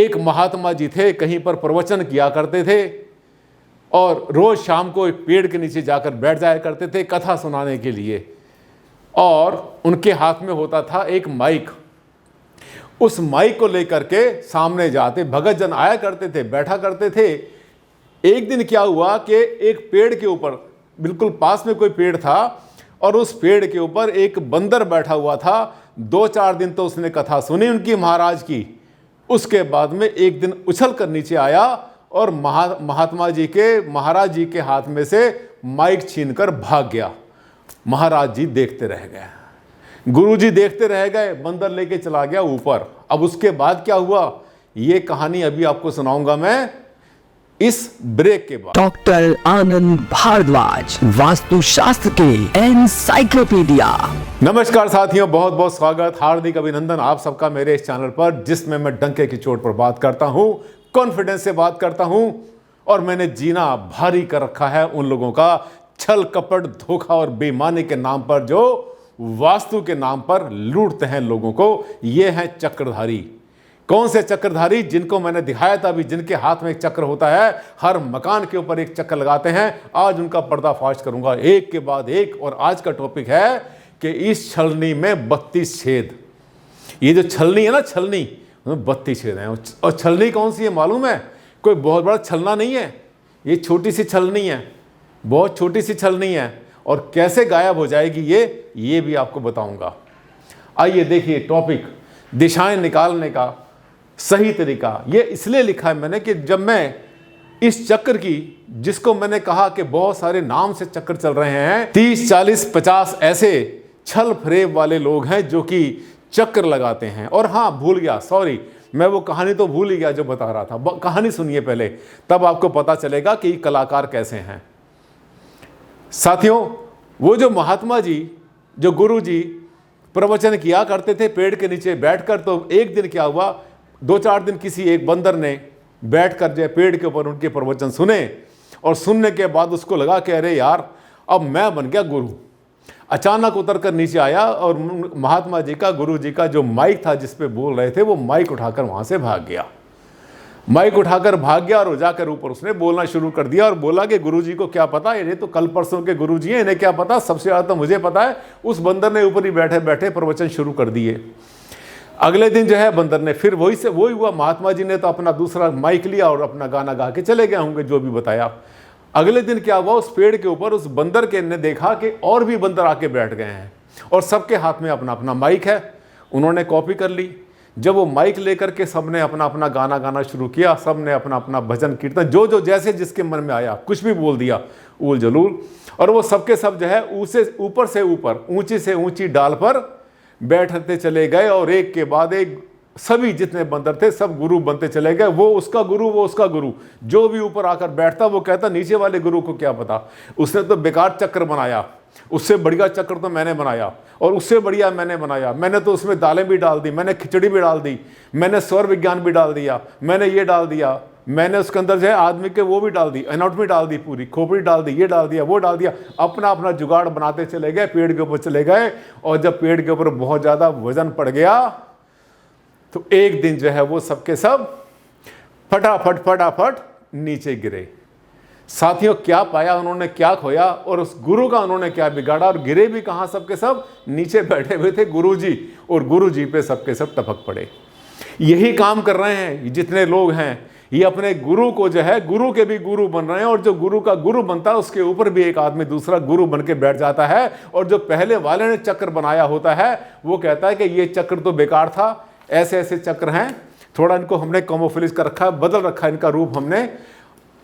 एक महात्मा जी थे, कहीं पर प्रवचन किया करते थे और रोज शाम को एक पेड़ के नीचे जाकर बैठ जाया करते थे कथा सुनाने के लिए। और उनके हाथ में होता था एक माइक। उस माइक को लेकर के सामने जाते भगत जन आया करते थे, बैठा करते थे। एक दिन क्या हुआ कि एक पेड़ के ऊपर, बिल्कुल पास में कोई पेड़ था और उस पेड़ के ऊपर एक बंदर बैठा हुआ था। 2-4 दिन तो उसने कथा सुनी उनकी महाराज की। उसके बाद में एक दिन उछल कर नीचे आया और महात्मा जी के, महाराज जी के हाथ में से माइक छीनकर भाग गया। महाराज जी देखते रह गए, गुरुजी देखते रह गए, बंदर लेके चला गया ऊपर। अब उसके बाद क्या हुआ, ये कहानी अभी आपको सुनाऊंगा मैं इस ब्रेक के बाद। डॉक्टर आनंद भारद्वाज, वास्तुशास्त्र के एनसाइक्लोपीडिया। नमस्कार साथियों, बहुत बहुत स्वागत, हार्दिक अभिनंदन आप सबका मेरे इस चैनल पर, जिसमें मैं डंके की चोट पर बात करता हूं, कॉन्फिडेंस से बात करता हूं। और मैंने जीना भारी कर रखा है उन लोगों का छल कपट धोखा और बेईमानी के नाम पर, जो वास्तु के नाम पर लूटते हैं लोगों को। ये हैं चक्रधारी। कौन से चक्रधारी? जिनको मैंने दिखाया था अभी, जिनके हाथ में एक चक्र होता है, हर मकान के ऊपर एक चक्र लगाते हैं। आज उनका पर्दाफाश करूंगा एक के बाद एक। और आज का टॉपिक है कि इस छलनी में 32 छेद। ये जो छलनी है ना, छलनी 32 छेद हैं। और छलनी कौन सी है मालूम है? कोई बहुत बड़ा छलना नहीं है, ये छोटी सी छलनी है, बहुत छोटी सी छलनी है। और कैसे गायब हो जाएगी ये भी आपको बताऊंगा। आइए देखिए टॉपिक, दिशाएं निकालने का सही तरीका। ये इसलिए लिखा है मैंने कि जब मैं इस चक्र की, जिसको मैंने कहा कि बहुत सारे नाम से चक्र चल रहे हैं, 30, 40, 50 ऐसे छल फरेब वाले लोग हैं जो कि चक्र लगाते हैं। और हाँ, भूल गया, सॉरी, मैं वो कहानी तो भूल ही गया जो बता रहा था। कहानी सुनिए पहले, तब आपको पता चलेगा कि कलाकार कैसे हैं। साथियों, वो जो महात्मा जी, जो गुरु जी प्रवचन किया करते थे पेड़ के नीचे बैठकर, तो एक दिन क्या हुआ, 2-4 दिन किसी एक बंदर ने बैठकर जो पेड़ के ऊपर उनके प्रवचन सुने। और सुनने के बाद उसको लगा कि अरे यार, अब मैं बन गया गुरु। अचानक उतर कर नीचे आया और महात्मा जी का, गुरु जी का जो माइक था जिस पे बोल रहे थे, वो माइक उठाकर वहां से भाग गया। माइक उठाकर भाग गया और जाकर ऊपर उसने बोलना शुरू कर दिया और बोला कि गुरुजी को क्या पता, ये तो कल परसों के गुरुजी हैं, इन्हें क्या पता, सबसे ज़्यादा तो मुझे पता है। उस बंदर ने ऊपर ही बैठे बैठे प्रवचन शुरू कर दिए। अगले दिन जो है बंदर ने फिर वही हुआ। महात्मा जी ने तो अपना दूसरा माइक लिया और अपना गाना गा के चले गए होंगे, जो भी बताया। अगले दिन क्या हुआ, उस पेड़ के ऊपर उस बंदर के ने देखा कि और भी बंदर आके बैठ गए हैं और सबके हाथ में अपना अपना माइक है। उन्होंने कॉपी कर ली। जब वो माइक लेकर के सबने अपना अपना गाना गाना शुरू किया, सबने अपना अपना भजन कीर्तन, जो जैसे जिसके मन में आया कुछ भी बोल दिया, उल जलूल। और वो सबके सब जो है ऊपर से ऊपर, ऊंची से ऊंची डाल पर बैठते चले गए। और एक के बाद एक सभी जितने बंदर थे सब गुरु बनते चले गए। वो उसका गुरु, वो उसका गुरु। जो भी ऊपर आकर बैठता वो कहता नीचे वाले गुरु को क्या पता, उसने तो बेकार चक्र बनाया, उससे बढ़िया चक्र तो मैंने बनाया, और उससे बढ़िया मैंने बनाया। मैंने तो उसमें दालें भी डाल दी, मैंने खिचड़ी भी डाल दी, मैंने स्वर विज्ञान भी डाल दिया, मैंने ये डाल दिया, मैंने उसके अंदर जो है आदमी के वो भी डाल दी, एनाटॉमी डाल दी, पूरी खोपड़ी डाल दी, ये डाल दिया, वो डाल दिया। अपना अपना जुगाड़ बनाते चले गए, पेड़ के ऊपर चले गए। और जब पेड़ के ऊपर बहुत ज़्यादा वजन पड़ गया तो एक दिन जो है वो सबके सब फटाफट नीचे गिरे। साथियों, क्या पाया उन्होंने, क्या खोया, और उस गुरु का उन्होंने क्या बिगाड़ा, और गिरे भी कहाँ सबके सब, नीचे बैठे हुए थे गुरुजी, और गुरुजी पे सबके सब टपक पड़े। यही काम कर रहे हैं जितने लोग हैं, ये अपने गुरु को जो है, गुरु के भी गुरु बन रहे हैं। और जो गुरु का गुरु बनता है उसके ऊपर भी एक आदमी दूसरा गुरु बन के बैठ जाता है। और जो पहले वाले ने चक्र बनाया होता है वो कहता है कि ये चक्र तो बेकार था, ऐसे ऐसे चक्र हैं, थोड़ा इनको हमने कैमोफ्लेज कर रखा है, बदल रखा है इनका रूप हमने।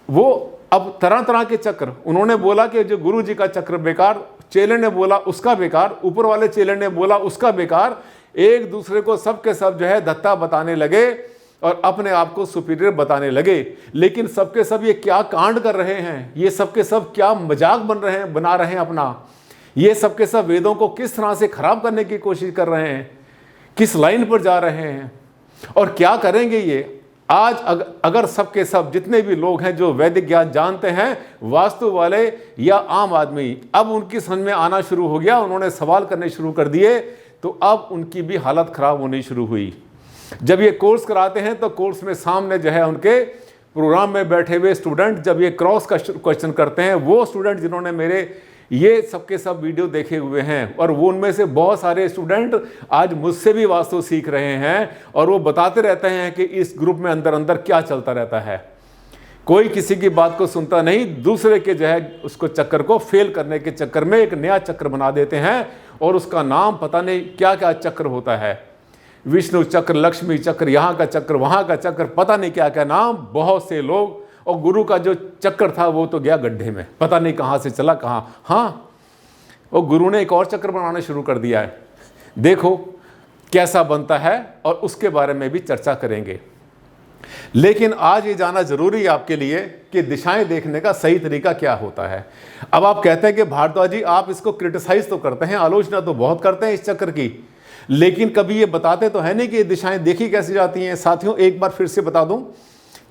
वो अब तरह तरह के चक्र, उन्होंने बोला कि जो गुरु जी का चक्र बेकार, चेले ने बोला उसका बेकार, ऊपर वाले चेले ने बोला उसका बेकार। एक दूसरे को सबके सब जो है धत्ता बताने लगे और अपने आप को सुपीरियर बताने लगे। लेकिन सबके सब ये क्या कांड कर रहे हैं, ये सबके सब क्या मजाक बना रहे हैं अपना। ये सबके सब वेदों को किस तरह से खराब करने की कोशिश कर रहे हैं, किस लाइन पर जा रहे हैं और क्या करेंगे ये। आज अगर सबके सब जितने भी लोग हैं जो वैदिक ज्ञान जानते हैं, वास्तु वाले या आम आदमी, अब उनकी समझ में आना शुरू हो गया, उन्होंने सवाल करने शुरू कर दिए, तो अब उनकी भी हालत खराब होनी शुरू हुई। जब ये कोर्स कराते हैं तो कोर्स में सामने जो है उनके प्रोग्राम में बैठे हुए स्टूडेंट जब ये क्रॉस का क्वेश्चन करते हैं, वो स्टूडेंट जिन्होंने मेरे ये सबके सब वीडियो देखे हुए हैं, और वो उनमें से बहुत सारे स्टूडेंट आज मुझसे भी वास्तु सीख रहे हैं, और वो बताते रहते हैं कि इस ग्रुप में अंदर अंदर क्या चलता रहता है। कोई किसी की बात को सुनता नहीं, दूसरे के जो है उसको चक्कर को फेल करने के चक्कर में एक नया चक्र बना देते हैं, और उसका नाम पता नहीं क्या क्या चक्र होता है, विष्णु चक्र, लक्ष्मी चक्र, यहाँ का चक्र, वहाँ का चक्र, पता नहीं क्या क्या नाम। बहुत से लोग, और गुरु का जो चक्कर था वो तो गया गड्ढे में, पता नहीं कहाँ से चला कहाँ। हाँ, और गुरु ने एक और चक्र बनाना शुरू कर दिया है, देखो कैसा बनता है, और उसके बारे में भी चर्चा करेंगे। लेकिन आज ये जानना जरूरी है आपके लिए कि दिशाएं देखने का सही तरीका क्या होता है। अब आप कहते हैं कि भारद्वाज जी आप इसको क्रिटिसाइज तो करते हैं, आलोचना तो बहुत करते हैं इस चक्र की, लेकिन कभी ये बताते तो है नहीं कि ये दिशाएं देखी कैसे जाती हैं। साथियों, एक बार फिर से बता दूं,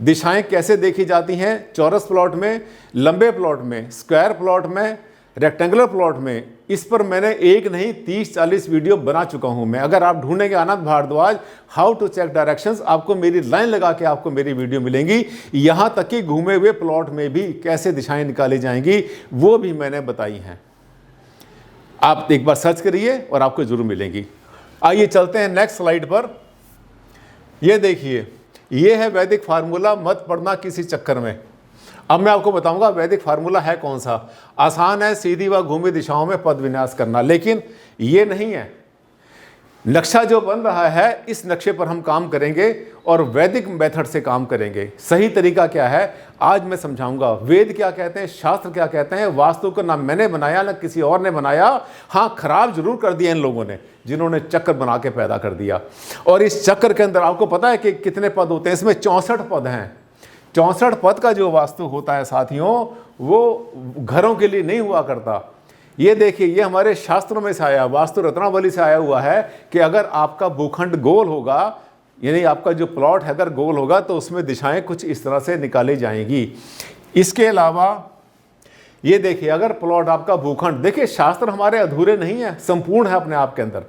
दिशाएं कैसे देखी जाती हैं, चौरस प्लॉट में, लंबे प्लॉट में, स्क्वायर प्लॉट में, रेक्टेंगुलर प्लॉट में। इस पर मैंने एक नहीं 30-40 वीडियो बना चुका हूं मैं। अगर आप ढूंढेंगे Anand Bhardwaj how to check directions, आपको मेरी लाइन लगा के आपको मेरी वीडियो मिलेंगी। यहां तक कि घूमे हुए प्लॉट में भी कैसे दिशाएं निकाली जाएंगी वो भी मैंने बताई हैं। आप एक बार सर्च करिए और आपको जरूर मिलेंगी। आइए चलते हैं नेक्स्ट स्लाइड पर। ये देखिए, ये है वैदिक फार्मूला, मत पढ़ना किसी चक्कर में। अब मैं आपको बताऊंगा वैदिक फार्मूला है कौन सा। आसान है, सीधी व घूमी दिशाओं में पद विन्यास करना, लेकिन ये नहीं है। नक्शा जो बन रहा है, इस नक्शे पर हम काम करेंगे और वैदिक मेथड से काम करेंगे। सही तरीका क्या है आज मैं समझाऊंगा। वेद क्या कहते हैं, शास्त्र क्या कहते हैं। वास्तु को ना मैंने बनाया ना किसी और ने बनाया। हाँ, खराब जरूर कर दिया इन लोगों ने जिन्होंने चक्र बना के पैदा कर दिया। और इस चक्र के अंदर आपको पता है कि कितने पद होते हैं, इसमें 64 पद हैं। 64 पद का जो वास्तु होता है साथियों, वो घरों के लिए नहीं हुआ करता। ये देखिए, ये हमारे शास्त्रों में से आया, वास्तु रत्नावली से आया हुआ है कि अगर आपका भूखंड गोल होगा, यानी आपका जो प्लॉट है अगर गोल होगा, तो उसमें दिशाएं कुछ इस तरह से निकाली जाएंगी। इसके अलावा ये देखिए, अगर प्लॉट आपका भूखंड, देखिए शास्त्र हमारे अधूरे नहीं है, संपूर्ण है अपने आप के अंदर।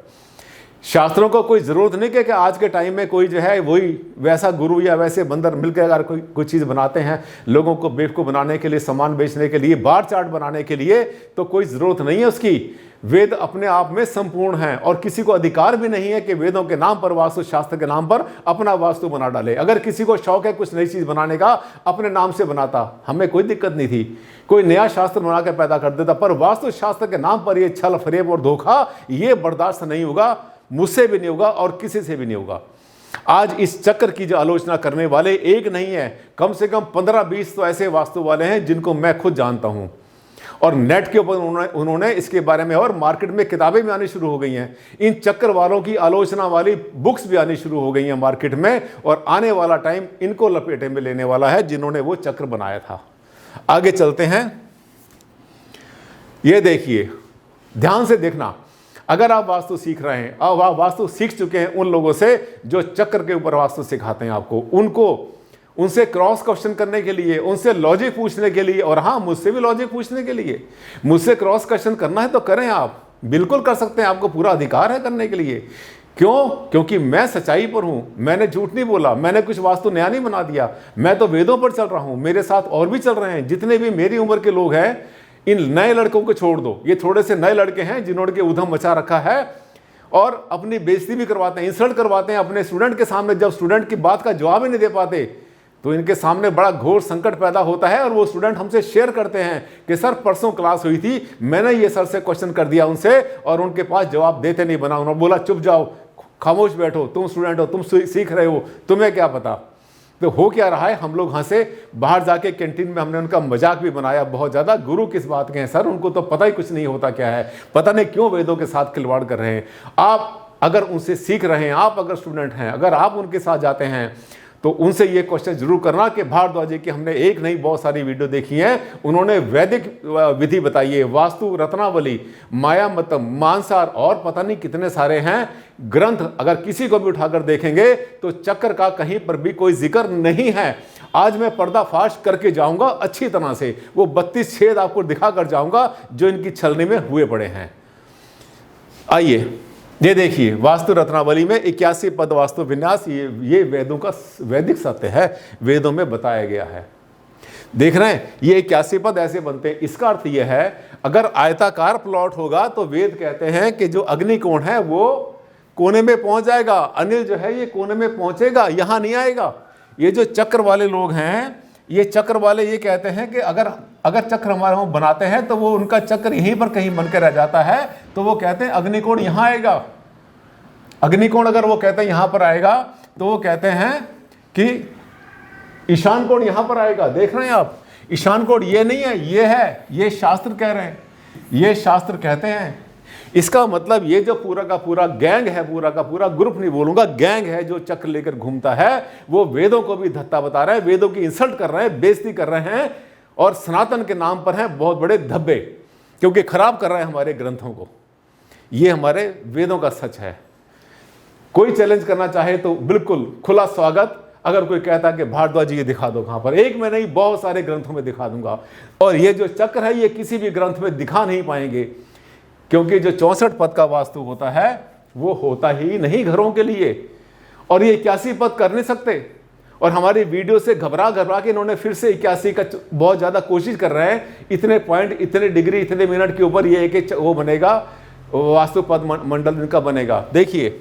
शास्त्रों को कोई ज़रूरत नहीं कि आज के टाइम में कोई जो है वही वैसा गुरु या वैसे बंदर मिलकर अगर कोई चीज़ बनाते हैं लोगों को बेवकूफ़ बनाने के लिए, सामान बेचने के लिए, बार चार्ट बनाने के लिए, तो कोई ज़रूरत नहीं है उसकी। वेद अपने आप में संपूर्ण हैं और किसी को अधिकार भी नहीं है कि वेदों के नाम पर, वास्तु शास्त्र के नाम पर अपना वास्तु बना डाले। अगर किसी को शौक है कुछ नई चीज़ बनाने का, अपने नाम से बनाता, हमें कोई दिक्कत नहीं थी, कोई नया शास्त्र बना के पैदा कर देता। पर वास्तु शास्त्र के नाम पर ये छल फरेब और धोखा, ये बर्दाश्त नहीं होगा, मुझसे भी नहीं होगा और किसी से भी नहीं होगा। आज इस चक्र की जो आलोचना करने वाले एक नहीं है, कम से कम 15-20 तो ऐसे वास्तु वाले हैं जिनको मैं खुद जानता हूं, और नेट के ऊपर उन्होंने इसके बारे में, और मार्केट में किताबें भी आनी शुरू हो गई हैं। इन चक्र वालों की आलोचना वाली बुक्स भी आनी शुरू हो गई हैं मार्केट में, और आने वाला टाइम इनको लपेटे में लेने वाला है जिन्होंने वो चक्र बनाया था। आगे चलते हैं। ये देखिए, ध्यान से देखना, अगर आप वास्तु सीख रहे हैं, अब आप वास्तु सीख चुके हैं उन लोगों से जो चक्र के ऊपर वास्तु सिखाते हैं आपको, उनसे क्रॉस क्वेश्चन करने के लिए, उनसे लॉजिक पूछने के लिए, और हाँ, मुझसे भी लॉजिक पूछने के लिए। मुझसे क्रॉस क्वेश्चन करना है तो करें, आप बिल्कुल कर सकते हैं, आपको पूरा अधिकार है करने के लिए। क्यों? क्योंकि मैं सच्चाई पर हूं, मैंने झूठ नहीं बोला, मैंने कुछ वास्तु नया नहीं बना दिया, मैं तो वेदों पर चल रहा हूं। मेरे साथ और भी चल रहे हैं, जितने भी मेरी उम्र के लोग हैं। इन नए लड़कों को छोड़ दो, ये थोड़े से नए लड़के हैं जिन्होंने उधम मचा रखा है और अपनी बेइज्जती भी करवाते हैं, इंसल्ट करवाते हैं अपने स्टूडेंट के सामने। जब स्टूडेंट की बात का जवाब ही नहीं दे पाते तो इनके सामने बड़ा घोर संकट पैदा होता है, और वो स्टूडेंट हमसे शेयर करते हैं कि सर परसों क्लास हुई थी, मैंने ये सर से क्वेश्चन कर दिया उनसे, और उनके पास जवाब देते नहीं बना। उन्होंने बोला चुप जाओ, खामोश बैठो, तुम स्टूडेंट हो, तुम सीख रहे हो, तुम्हें क्या पता। तो हो क्या रहा है, हम लोग हंसे, बाहर जाके कैंटीन में हमने उनका मजाक भी बनाया बहुत ज़्यादा। गुरु किस बात के हैं सर, उनको तो पता ही कुछ नहीं होता क्या है, पता नहीं क्यों वेदों के साथ खिलवाड़ कर रहे हैं। आप अगर उनसे सीख रहे हैं, आप अगर स्टूडेंट हैं, अगर आप उनके साथ जाते हैं, तो उनसे ये क्वेश्चन जरूर करना कि भारद्वाज जी की हमने एक नहीं बहुत सारी वीडियो देखी है, उन्होंने वैदिक विधि बताई है, वास्तु रत्नावली, माया मतम, मानसार, और पता नहीं कितने सारे हैं ग्रंथ। अगर किसी को भी उठाकर देखेंगे तो चक्र का कहीं पर भी कोई जिक्र नहीं है। आज मैं पर्दाफाश करके जाऊंगा अच्छी तरह से, वो 32 छेद आपको दिखा कर जाऊंगा जो इनकी छलनी में हुए पड़े हैं। आइए ये देखिए वास्तु रत्नावली में 81 पद वास्तु विन्यास, ये वेदों का वैदिक सत्य है, वेदों में बताया गया है। देख रहे हैं ये 81 पद ऐसे बनते हैं। इसका अर्थ यह है अगर आयताकार प्लॉट होगा तो वेद कहते हैं कि जो अग्निकोण है वो कोने में पहुंच जाएगा, अनिल जो है ये कोने में पहुंचेगा, यहां नहीं आएगा। ये जो चक्र वाले लोग हैं, ये चक्र वाले ये कहते हैं कि अगर चक्र हमारे वहां बनाते हैं तो वो उनका चक्र यहीं पर कहीं बन के रह जाता है, तो वो कहते हैं अग्निकोण यहां आएगा। अग्निकोण अगर वो कहते हैं यहां पर आएगा तो वो कहते हैं कि ईशान कोण यहां पर आएगा। देख रहे हैं आप, ईशान कोण ये नहीं है, ये है, ये शास्त्र कह रहे हैं, ये शास्त्र कहते हैं। इसका मतलब ये जो पूरा का पूरा गैंग है, पूरा का पूरा ग्रुप नहीं बोलूंगा, गैंग है जो चक्र लेकर घूमता है, वो वेदों को भी धत्ता बता रहे हैं, वेदों की इंसल्ट कर रहे हैं, बेइज्जती कर रहे हैं, और सनातन के नाम पर हैं बहुत बड़े धब्बे, क्योंकि खराब कर रहे हैं हमारे ग्रंथों को। ये हमारे वेदों का सच है। कोई चैलेंज करना चाहे तो बिल्कुल खुला स्वागत। अगर कोई कहता है कि भारद्वाज जी ये दिखा दो कहां पर, एक में नहीं बहुत सारे ग्रंथों में दिखा दूंगा। और ये जो चक्र है ये किसी भी ग्रंथ में दिखा नहीं पाएंगे, क्योंकि जो 64 पद का वास्तु होता है वो होता ही नहीं घरों के लिए, और ये 81 पद कर नहीं सकते। और हमारी वीडियो से घबरा के इन्होंने फिर से 81 का बहुत ज़्यादा कोशिश कर रहे हैं। इतने पॉइंट, इतने डिग्री, इतने मिनट के ऊपर ये एक वो बनेगा, वास्तु पद मंडल इनका बनेगा। देखिए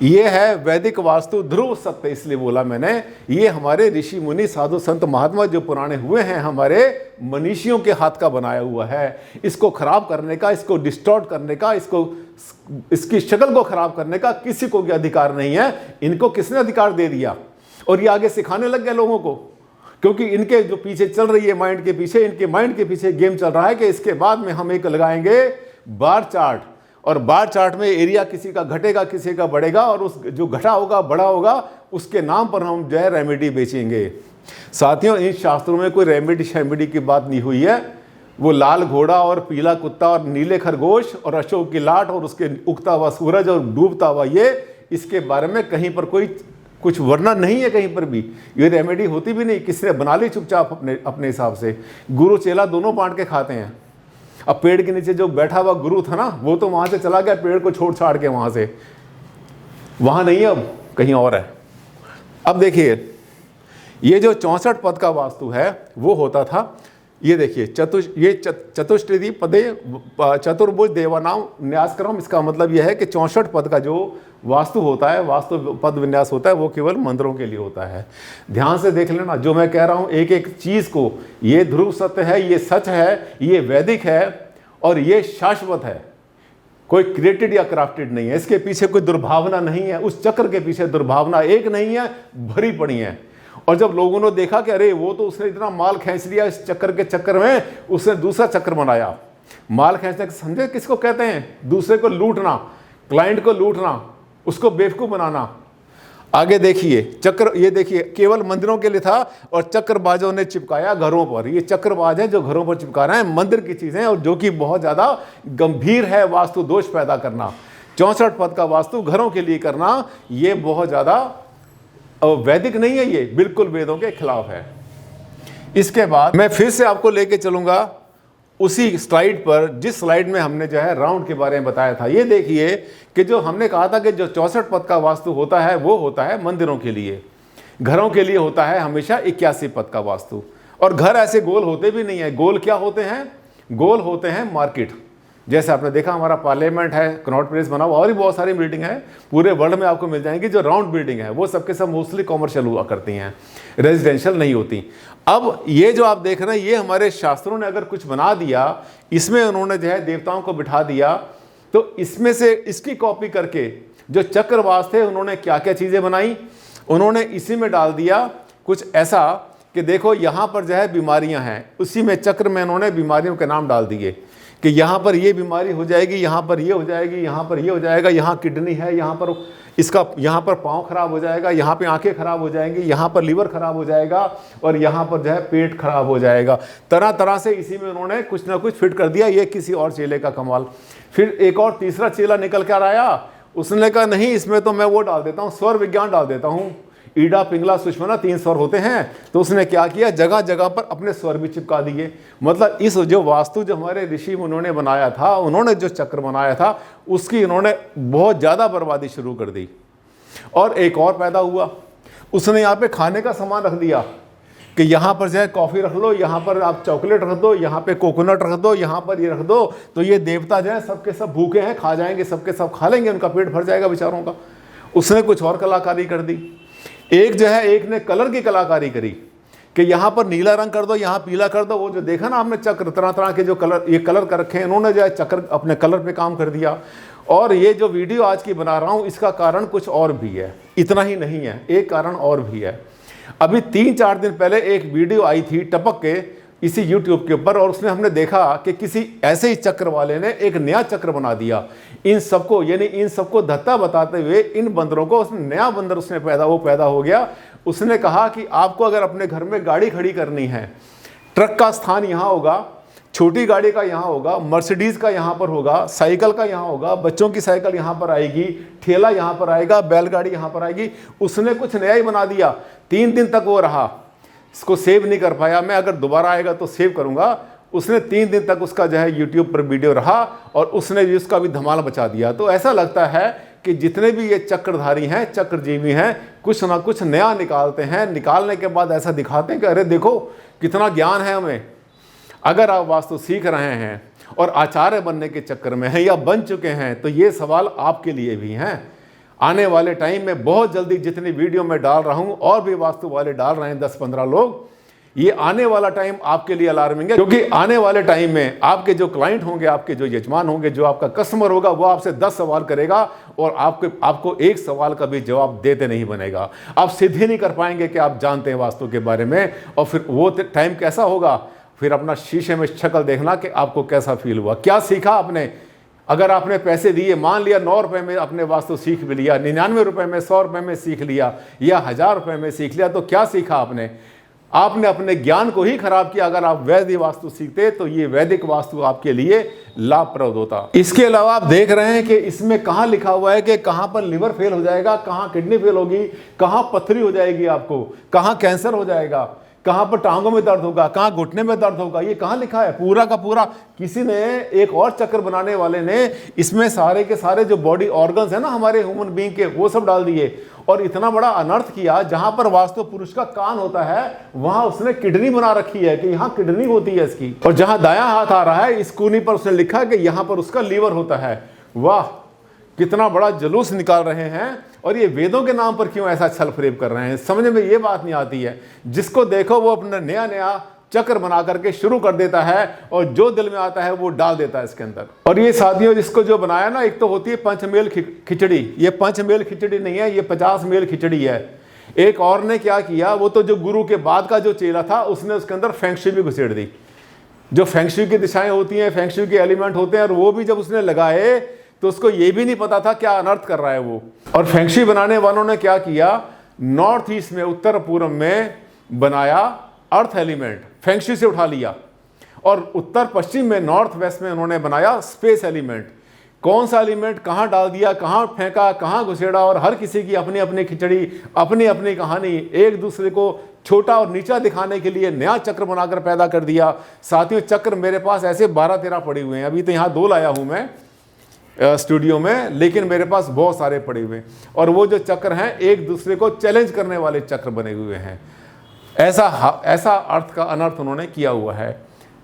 ये है वैदिक वास्तु ध्रुव सत्य, इसलिए बोला मैंने। ये हमारे ऋषि मुनि साधु संत महात्मा जो पुराने हुए हैं, हमारे मनीषियों के हाथ का बनाया हुआ है। इसको खराब करने का, इसको डिस्टॉर्ट करने का, इसकी शक्ल को खराब करने का किसी को भी अधिकार नहीं है। इनको किसने अधिकार दे दिया? और ये आगे सिखाने लग गए लोगों को, क्योंकि इनके जो पीछे चल रही है माइंड के पीछे, इनके माइंड के पीछे गेम चल रहा है कि इसके बाद में हम एक लगाएंगे बार चार्ट, और बार चार्ट में एरिया किसी का घटेगा किसी का बढ़ेगा, और उस जो घटा होगा बड़ा होगा उसके नाम पर हम जो है रेमेडी बेचेंगे। साथियों इन शास्त्रों में कोई रेमेडी शेमेडी की बात नहीं हुई है। वो लाल घोड़ा और पीला कुत्ता और नीले खरगोश और अशोक की लाट और उसके उगता हुआ सूरज और डूबता हुआ ये, इसके बारे में कहीं पर कोई कुछ वर्णन नहीं है कहीं पर भी। ये रेमेडी होती भी नहीं, किसी ने बना ली चुपचाप अपने हिसाब से। गुरु चेला दोनों बांट के खाते हैं। अब पेड़ के नीचे जो बैठा हुआ गुरु था ना, वो तो वहां से चला गया पेड़ को छोड़ छाड़ के, वहां से, वहां नहीं है, अब कहीं और है। अब देखिए ये जो 64 पद का वास्तु है वो होता था, ये देखिए चतुष्टि पदे चतुर्भुज देवानाम न्यासक्रम। इसका मतलब यह है कि 64 पद का जो वास्तु होता है, वास्तु पद विन्यास होता है, वो केवल मंदिरों के लिए होता है। ध्यान से देख लेना जो मैं कह रहा हूं, एक एक चीज को। ये ध्रुव सत्य है, ये सच है, ये वैदिक है, और ये शाश्वत है, कोई क्रिएटेड या क्राफ्टेड नहीं है। इसके पीछे कोई दुर्भावना नहीं है, उस चक्र के पीछे दुर्भावना एक नहीं है, भरी पड़ी है। और जब लोगों ने देखा कि अरे वो तो उसने इतना माल खींच लिया, इस चक्कर के चक्कर में उसने दूसरा चक्र बनाया। माल खींचने समझे किसको कहते हैं? दूसरे को लूटना, क्लाइंट को लूटना, उसको बेवकूफ बनाना। आगे देखिए चक्र, ये देखिए केवल मंदिरों के लिए था, और चक्रबाजों ने चिपकाया घरों पर। ये चक्रबाज है जो घरों पर चिपका रहे हैं मंदिर की चीजें, और जो कि बहुत ज्यादा गंभीर है वास्तु दोष पैदा करना। 64 पद का वास्तु घरों के लिए करना, ये बहुत ज्यादा वैदिक नहीं है, ये बिल्कुल वेदों के खिलाफ है। इसके बाद मैं फिर से आपको लेके चलूंगा उसी स्लाइड पर, जिस स्लाइड में हमने जो है राउंड के बारे में बताया था। ये देखिए कि जो हमने कहा था कि जो 64 पद का वास्तु होता है वो होता है मंदिरों के लिए, घरों के लिए होता है हमेशा 81 पद का वास्तु। और घर ऐसे गोल होते भी नहीं है। गोल क्या होते हैं? गोल होते हैं मार्केट। जैसे आपने देखा हमारा पार्लियामेंट है, कनॉट प्लेस बना हुआ, और भी बहुत सारी बिल्डिंग है पूरे वर्ल्ड में आपको मिल जाएंगी जो राउंड बिल्डिंग है। वो सबके सब मोस्टली कॉमर्शियल हुआ करती हैं, रेजिडेंशियल नहीं होती। अब ये जो आप देख रहे हैं, ये हमारे शास्त्रों ने अगर कुछ बना दिया, इसमें उन्होंने जो है देवताओं को बिठा दिया, तो इसमें से इसकी कॉपी करके जो चक्रवास थे उन्होंने क्या क्या चीज़ें बनाई, उन्होंने इसी में डाल दिया कुछ ऐसा कि देखो यहाँ पर जो है बीमारियाँ हैं, उसी में चक्र में उन्होंने बीमारियों के नाम डाल दिए कि यहाँ पर ये बीमारी हो जाएगी, यहाँ पर ये हो जाएगी, यहाँ पर ये हो जाएगा, यहाँ किडनी है, यहाँ पर इसका, यहाँ पर पाँव खराब हो जाएगा, यहाँ पे आंखें खराब हो जाएंगी, यहाँ पर लीवर खराब हो जाएगा, और यहाँ पर जो है पेट खराब हो जाएगा। तरह तरह से इसी में उन्होंने कुछ ना कुछ फिट कर दिया। ये किसी और चेले का कमाल। फिर एक और तीसरा चेला निकल कर आया, उसने कहा नहीं इसमें तो मैं वो डाल देता हूँ, स्वर विज्ञान डाल देता हूँ, ईड़ा पिंगला सुषमना 3 स्वर होते हैं, तो उसने क्या किया, जगह जगह पर अपने स्वर भी चिपका दिए। मतलब इस जो वास्तु जो हमारे ऋषि उन्होंने बनाया था, उन्होंने जो चक्र बनाया था, उसकी उन्होंने बहुत ज़्यादा बर्बादी शुरू कर दी। और एक और पैदा हुआ, उसने यहाँ पे खाने का सामान रख दिया कि यहाँ पर जो है कॉफ़ी रख लो, यहाँ पर आप चॉकलेट रख दो, यहाँ पे कोकोनट रख दो, यहाँ पर ये रख दो, तो ये देवता जो है सबके सब भूखे हैं, खा जाएंगे, सबके सब खा लेंगे, उनका पेट भर जाएगा बेचारों का। उसने कुछ और कलाकारी कर दी। एक जो है, एक ने कलर की कलाकारी करी कि यहाँ पर नीला रंग कर दो, यहाँ पीला कर दो। वो जो देखा ना आपने चक्र, तरह तरह के जो कलर, ये कलर कर रखे हैं, उन्होंने जो है चक्र अपने कलर पे काम कर दिया। और ये जो वीडियो आज की बना रहा हूँ, इसका कारण कुछ और भी है, इतना ही नहीं है, एक कारण और भी है। अभी 3-4 दिन पहले एक वीडियो आई थी टपक के इसी YouTube के ऊपर, और उसमें हमने देखा कि किसी ऐसे ही चक्र वाले ने एक नया चक्र बना दिया। इन सबको, यानी इन सबको धत्ता बताते हुए इन बंदरों को, उसने नया बंदर उसने पैदा हो गया। उसने कहा कि आपको अगर अपने घर में गाड़ी खड़ी करनी है, ट्रक का स्थान यहाँ होगा, छोटी गाड़ी का यहाँ होगा, मर्सिडीज़ का यहाँ पर होगा, साइकिल का यहाँ होगा, बच्चों की साइकिल यहाँ पर आएगी, ठेला यहाँ पर आएगा, बैलगाड़ी यहाँ पर आएगी। उसने कुछ नया ही बना दिया। 3 दिन तक वो रहा, इसको सेव नहीं कर पाया। मैं अगर दोबारा आएगा तो सेव करूँगा। उसने 3 दिन तक उसका जो है यूट्यूब पर वीडियो रहा, और उसने भी उसका भी धमाल मचा दिया। तो ऐसा लगता है कि जितने भी ये चक्रधारी हैं, चक्रजीवी हैं, कुछ ना कुछ नया निकालते हैं। निकालने के बाद ऐसा दिखाते हैं कि अरे देखो कितना ज्ञान है हमें। अगर आप वास्तु सीख रहे हैं और आचार्य बनने के चक्कर में हैं या बन चुके हैं, तो ये सवाल आपके लिए भी हैं। आने वाले टाइम में बहुत जल्दी जितनी वीडियो मैं डाल रहा हूँ, और भी वास्तु वाले डाल रहे हैं 10-15 लोग, ये आने वाला टाइम आपके लिए अलार्मिंग है। क्योंकि आने वाले टाइम में आपके जो क्लाइंट होंगे, आपके जो यजमान होंगे, जो आपका कस्टमर होगा, वो आपसे 10 सवाल करेगा, और आपको एक सवाल का भी जवाब देते नहीं बनेगा। आप सिद्ध ही नहीं कर पाएंगे कि आप जानते हैं वास्तु के बारे में। और फिर वो टाइम कैसा होगा, फिर अपना शीशे में शक्ल देखना कि आपको कैसा फील हुआ, क्या सीखा आपने। अगर आपने पैसे दिए, मान लिया 9 रुपए में आपने वास्तु सीख भी लिया, 99 रुपए में, 100 रुपए में सीख लिया, या 1000 रुपए में सीख लिया, तो क्या सीखा आपने? आपने अपने ज्ञान को ही खराब किया। अगर आप वैदिक वास्तु सीखते तो ये वैदिक वास्तु आपके लिए लाभप्रद होता। इसके अलावा आप देख रहे हैं कि इसमें कहाँ लिखा हुआ है कि कहाँ पर लिवर फेल हो जाएगा, कहाँ किडनी फेल होगी, कहाँ पथरी हो जाएगी आपको, कहाँ कैंसर हो जाएगा, कहाँ पर टांगों में दर्द होगा, कहाँ घुटने में दर्द होगा। ये कहाँ लिखा है? पूरा का पूरा किसी ने, एक और चक्र बनाने वाले ने इसमें सारे के सारे जो बॉडी ऑर्गन्स है ना हमारे ह्यूमन बीइंग के, वो सब डाल दिए, और इतना बड़ा अनर्थ किया। जहां पर वास्तु पुरुष का कान होता है, वहां उसने किडनी बना रखी है कि यहाँ किडनी होती है इसकी, और जहां दायां हाथ आ रहा है, इस कोनी पर उसने लिखा कि यहाँ पर उसका लीवर होता है। वाह, कितना बड़ा जुलूस निकाल रहे हैं। और ये वेदों के नाम पर क्यों ऐसा छल फरेब कर रहे हैं, समझ में ये बात नहीं आती है। जिसको देखो वो अपना नया नया चक्र बना करके शुरू कर देता है, और जो दिल में आता है वो डाल देता है इसके अंदर। और ये साथियों, जिसको जो बनाया ना, एक तो होती है पंचमेल खिचड़ी, ये पंचमेल खिचड़ी नहीं है, ये 50 मेल खिचड़ी है। एक और ने क्या किया, वो तो जो गुरु के बाद का जो चेला था, उसने उसके अंदर फेंगशुई भी घुसेड़ दी। जो फेंगशुई की दिशाएं होती हैं, फेंगशुई के एलिमेंट होते हैं, और वो भी जब उसने लगाए तो उसको ये भी नहीं पता था क्या अनर्थ कर रहा है वो। और फेंगशुई बनाने वालों ने क्या किया, नॉर्थ ईस्ट में, उत्तर पूर्व में बनाया अर्थ एलिमेंट, फेंगशुई से उठा लिया, और उत्तर पश्चिम में, नॉर्थ वेस्ट में उन्होंने बनाया स्पेस एलिमेंट। कौन सा एलिमेंट कहाँ डाल दिया, कहाँ फेंका, कहाँ घुसेड़ा, और हर किसी की अपनी अपनी खिचड़ी, अपनी अपनी कहानी, एक दूसरे को छोटा और नीचा दिखाने के लिए नया चक्र बनाकर पैदा कर दिया। साथियों, चक्र मेरे पास ऐसे 12-13 पड़े हुए हैं। अभी तो यहाँ 2 लाया हूँ मैं स्टूडियो में, लेकिन मेरे पास बहुत सारे पड़े हुए, और वो जो चक्र हैं एक दूसरे को चैलेंज करने वाले चक्र बने हुए हैं। ऐसा अर्थ का अनर्थ उन्होंने किया हुआ है।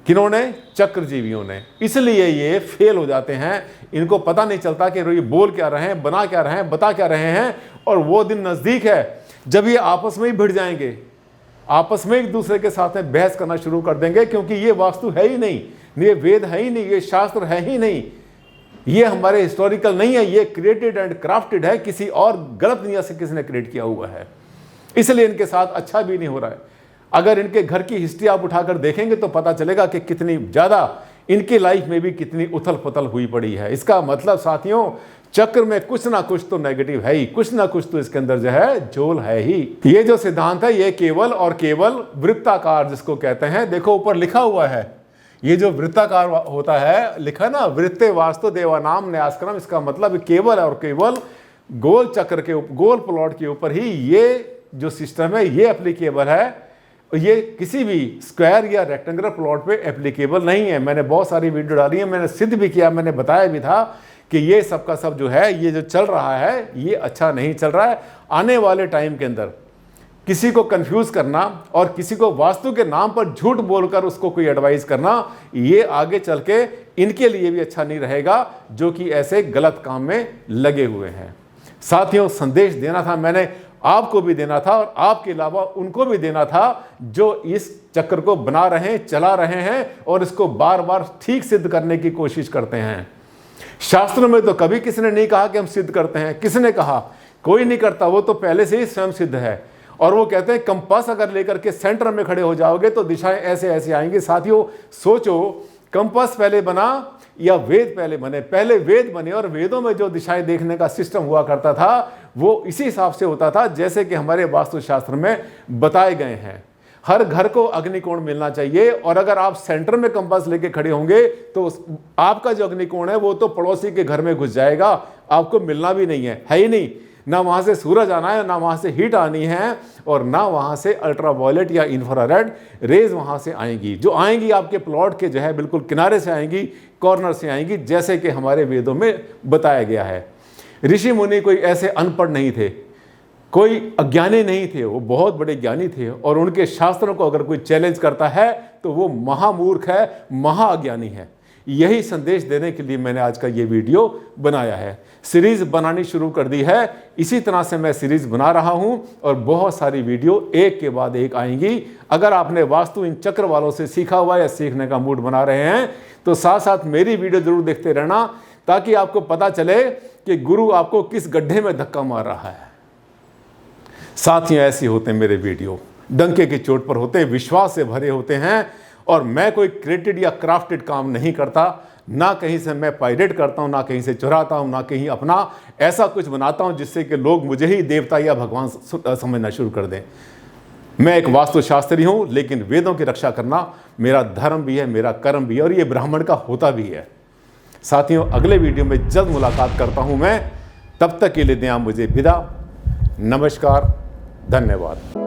किन्होंने? चक्रजीवियों ने। इसलिए ये फेल हो जाते हैं, इनको पता नहीं चलता कि ये बोल क्या रहे हैं, बना क्या रहे हैं, बता क्या रहे हैं। और वो दिन नज़दीक है जब ये आपस में ही भिड़ जाएंगे, आपस में एक दूसरे के साथ में बहस करना शुरू कर देंगे, क्योंकि ये वास्तु है ही नहीं, ये वेद है ही नहीं, ये शास्त्र है ही नहीं, ये हमारे हिस्टोरिकल नहीं है, ये क्रिएटेड एंड क्राफ्टेड है, किसी और गलत नियत से किसी ने क्रिएट किया हुआ है। इसलिए इनके साथ अच्छा भी नहीं हो रहा है। अगर इनके घर की हिस्ट्री आप उठाकर देखेंगे तो पता चलेगा कि कितनी ज़्यादा इनकी लाइफ में भी कितनी उथल पुथल हुई पड़ी है। इसका मतलब साथियों, चक्र में कुछ ना कुछ तो नेगेटिव है ही, कुछ ना कुछ तो इसके अंदर जो है झोल है ही। ये जो सिद्धांत है, ये केवल और केवल वृत्ताकार जिसको कहते हैं, देखो ऊपर लिखा हुआ है, ये जो वृत्ताकार होता है, लिखा ना, वृत्ते वास्तु देवानाम न्यासक्रम, इसका मतलब केवल और केवल गोल चक्र के, गोल प्लॉट के ऊपर ही ये जो सिस्टम है ये एप्लीकेबल है, ये किसी भी स्क्वायर या रेक्टेंगुलर प्लॉट पे एप्लीकेबल नहीं है। मैंने बहुत सारी वीडियो डाली है, मैंने सिद्ध भी किया, मैंने बताया भी था कि ये सब का सब जो है, ये जो चल रहा है ये अच्छा नहीं चल रहा है। आने वाले टाइम के अंदर किसी को कंफ्यूज करना और किसी को वास्तु के नाम पर झूठ बोलकर उसको कोई एडवाइस करना, ये आगे चल के इनके लिए भी अच्छा नहीं रहेगा जो कि ऐसे गलत काम में लगे हुए हैं। साथियों, संदेश देना था मैंने, आपको भी देना था और आपके अलावा उनको भी देना था जो इस चक्र को बना रहे हैं, चला रहे हैं और इसको बार बार ठीक सिद्ध करने की कोशिश करते हैं। शास्त्रों में तो कभी किसी ने नहीं कहा कि हम सिद्ध करते हैं। किसने कहा? कोई नहीं करता, वो तो पहले से ही स्वयं सिद्ध है। और वो कहते हैं कंपास अगर लेकर के सेंटर में खड़े हो जाओगे तो दिशाएं ऐसे ऐसे आएंगी। साथियों, सोचो, कंपास पहले बना या वेद पहले बने? पहले वेद बने और वेदों में जो दिशाएं देखने का सिस्टम हुआ करता था वो इसी हिसाब से होता था जैसे कि हमारे वास्तुशास्त्र में बताए गए हैं। हर घर को अग्निकोण मिलना चाहिए और अगर आप सेंटर में कंपास लेके खड़े होंगे तो आपका जो अग्निकोण है वो तो पड़ोसी के घर में घुस जाएगा, आपको मिलना भी नहीं है ही नहीं। ना वहाँ से सूरज आना है, ना वहाँ से हीट आनी है और ना वहाँ से अल्ट्रावायलेट या इंफ्रारेड रेज वहाँ से आएंगी। जो आएंगी आपके प्लॉट के जो है बिल्कुल किनारे से आएंगी, कॉर्नर से आएंगी, जैसे कि हमारे वेदों में बताया गया है। ऋषि मुनि कोई ऐसे अनपढ़ नहीं थे, कोई अज्ञानी नहीं थे, वो बहुत बड़े ज्ञानी थे और उनके शास्त्रों को अगर कोई चैलेंज करता है तो वो महामूर्ख है, महाअज्ञानी है। यही संदेश देने के लिए मैंने आज का ये वीडियो बनाया है। सीरीज बनानी शुरू कर दी है, इसी तरह से मैं सीरीज बना रहा हूं और बहुत सारी वीडियो एक के बाद एक आएंगी। अगर आपने वास्तु इन चक्र वालों से सीखा हुआ या सीखने का मूड बना रहे हैं तो साथ साथ मेरी वीडियो जरूर देखते रहना ताकि आपको पता चले कि गुरु आपको किस गड्ढे में धक्का मार रहा है। साथियों, ऐसे होते हैं मेरे वीडियो, डंके की चोट पर होते हैं, विश्वास से भरे होते हैं और मैं कोई क्रिएटेड या क्राफ्टेड काम नहीं करता। ना कहीं से मैं पायरेट करता हूं, ना कहीं से चुराता हूं, ना कहीं अपना ऐसा कुछ बनाता हूं जिससे कि लोग मुझे ही देवता या भगवान समझना शुरू कर दें। मैं एक वास्तुशास्त्री हूं, लेकिन वेदों की रक्षा करना मेरा धर्म भी है, मेरा कर्म भी है और ये ब्राह्मण का होता भी है। साथियों, अगले वीडियो में जल्द मुलाकात करता हूं मैं, तब तक के लिए दें आप मुझे विदा। नमस्कार, धन्यवाद।